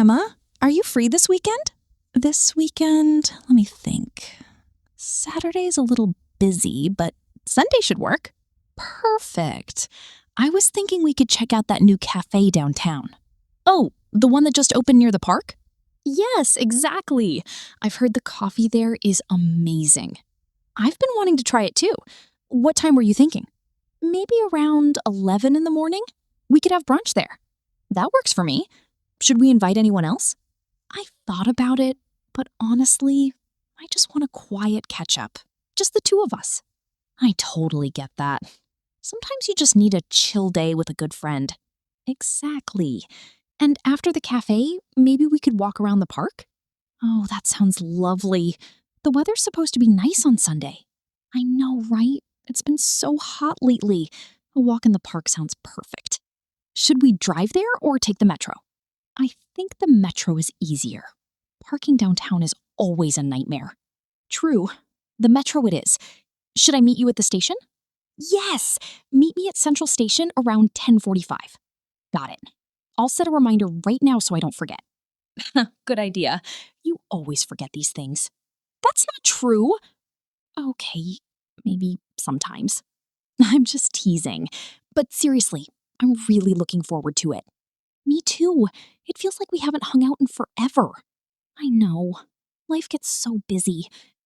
Emma. Are you free this weekend? This weekend, let me think. Saturday's a little busy, but Sunday should work. Perfect. I was thinking we could check out that new cafe downtown. Oh, the one that just opened near the park? Yes, exactly. I've heard the coffee there is amazing. I've been wanting to try it too. What time were you thinking? Maybe around 11 in the morning? We could have brunch there. That works for me. Should we invite anyone else? I thought about it, but honestly, I just want a quiet catch-up. Just the two of us. I totally get that. Sometimes you just need a chill day with a good friend. Exactly. And after the cafe, maybe we could walk around the park? Oh, that sounds lovely. The weather's supposed to be nice on Sunday. I know, right? It's been so hot lately. A walk in the park sounds perfect. Should we drive there or take the metro? I think the metro is easier. Parking downtown is always a nightmare. True. The metro it is. Should I meet you at the station? Yes! Meet me at Central Station around 10:45. Got it. I'll set a reminder right now so I don't forget. Good idea. You always forget these things. That's not true. Okay, maybe sometimes. I'm just teasing. But seriously, I'm really looking forward to it. Me too. It feels like we haven't hung out in forever. I know. Life gets so busy.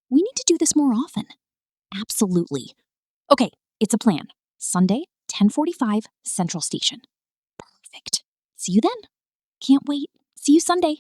We need to do this more often. Absolutely. Okay, it's a plan. Sunday, 10:45, Central Station. Perfect. See you then. Can't wait. See you Sunday.